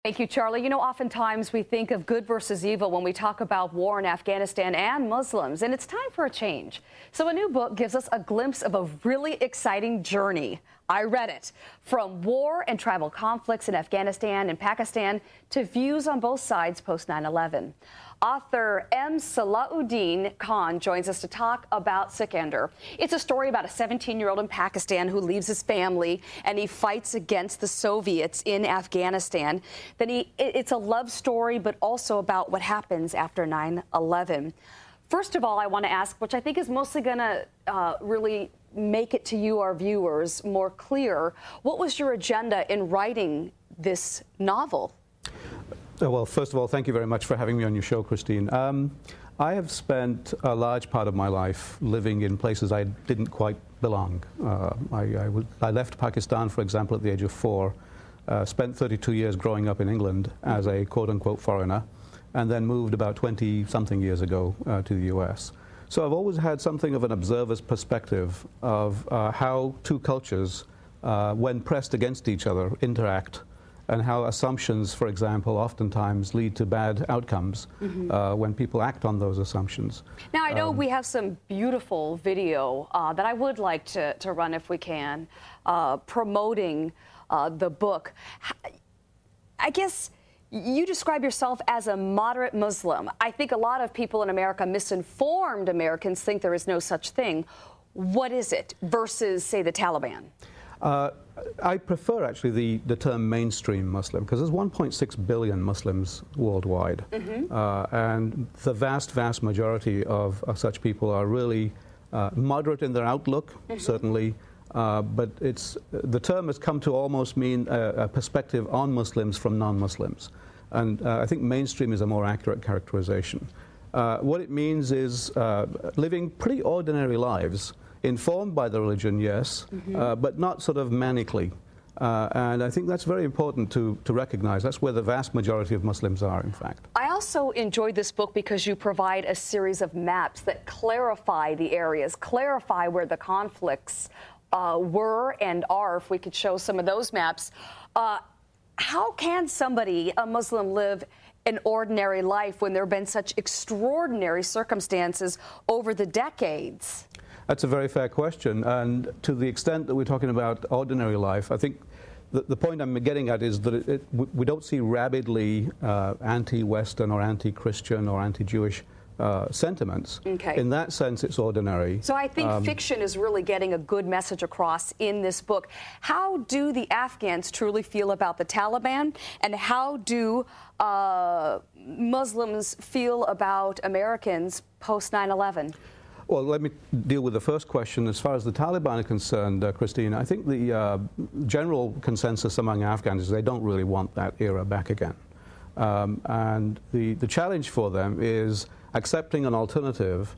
Thank you, Charlie. You know, oftentimes we think of good versus evil when we talk about war in Afghanistan and Muslims, and it's time for a change. So a new book gives us a glimpse of a really exciting journey. I read it. From war and tribal conflicts in Afghanistan and Pakistan to views on both sides post 9/11. Author Salahuddin Khan joins us to talk about SIKANDER. It's a story about a 17-year-old in Pakistan who leaves his family and he fights against the Soviets in Afghanistan. It's a love story, but also about what happens after 9/11. First of all, I want to ask, which I think is mostly going to really make it to you, our viewers, more clear. What was your agenda in writing this novel? Well, first of all, thank you very much for having me on your show, Christine. I have spent a large part of my life living in places I didn't quite belong. I left Pakistan, for example, at the age of 4, spent 32 years growing up in England as a quote-unquote foreigner, and then moved about 20-something years ago to the US. So I've always had something of an observer's perspective of how two cultures, when pressed against each other, interact, and how assumptions, for example, oftentimes lead to bad outcomes when people act on those assumptions. Now, I know we have some beautiful video that I would like to run if we can, promoting the book. I guess you describe yourself as a moderate Muslim. I think a lot of people in America, misinformed Americans, think there is no such thing. What is it versus, say, the Taliban? I prefer, actually, the term mainstream Muslim, because there's 1.6 billion Muslims worldwide. And the vast majority of such people are really moderate in their outlook, certainly, but the term has come to almost mean a perspective on Muslims from non-Muslims. And I think mainstream is a more accurate characterization. What it means is living pretty ordinary lives, informed by the religion, yes, but not sort of manically. And I think that's very important to recognize. That's where the vast majority of Muslims are, in fact. I also enjoyed this book because you provide a series of maps that clarify the areas, clarify where the conflicts were and are, if we could show some of those maps. How can somebody, a Muslim, live an ordinary life when there have been such extraordinary circumstances over the decades? That's a very fair question, and to the extent that we're talking about ordinary life, I think the point I'm getting at is that we don't see rabidly anti-Western or anti-Christian or anti-Jewish sentiments. In that sense, it's ordinary. So I think fiction is really getting a good message across in this book. How do the Afghans truly feel about the Taliban, and how do Muslims feel about Americans post 9/11? Well, let me deal with the first question. As far as the Taliban are concerned, Christine, I think the general consensus among Afghans is they don't really want that era back again. And the challenge for them is accepting an alternative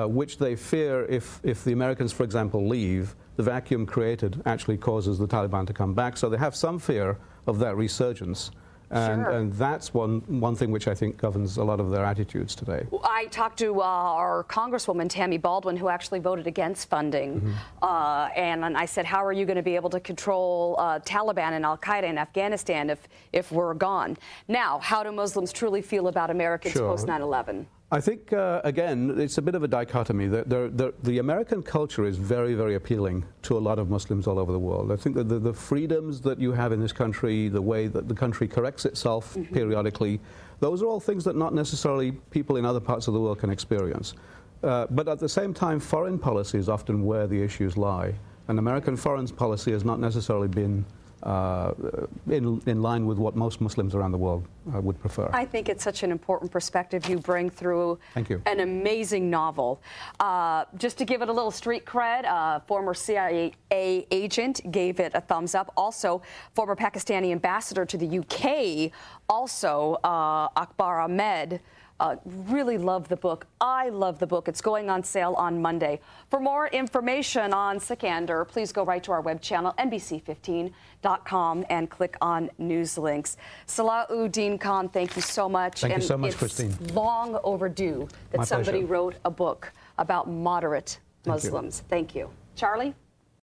which they fear if the Americans, for example, leave, the vacuum created actually causes the Taliban to come back. So they have some fear of that resurgence. And that's one thing which I think governs a lot of their attitudes today. I talked to our Congresswoman, Tammy Baldwin, who actually voted against funding. And I said, how are you going to be able to control Taliban and al-Qaeda in Afghanistan if we're gone? Now, how do Muslims truly feel about Americans post 9/11? I think, again, it's a bit of a dichotomy. The American culture is very appealing to a lot of Muslims all over the world. I think that the freedoms that you have in this country, the way that the country corrects itself periodically, those are all things that not necessarily people in other parts of the world can experience. But at the same time, foreign policy is often where the issues lie. And American foreign policy has not necessarily been in line with what most Muslims around the world would prefer. I think it's such an important perspective you bring through. Thank you. An amazing novel. Just to give it a little street cred, former CIA agent gave it a thumbs up. Also, former Pakistani ambassador to the UK, also Akbar Ahmed, really love the book. I love the book. It's going on sale on Monday. For more information on SIKANDER, please go right to our web channel, NBC15.com, and click on news links. Salahuddin Khan, thank you so much. Thank you so much, Christine. It's long overdue that somebody wrote a book about moderate Muslims. Thank you. Charlie?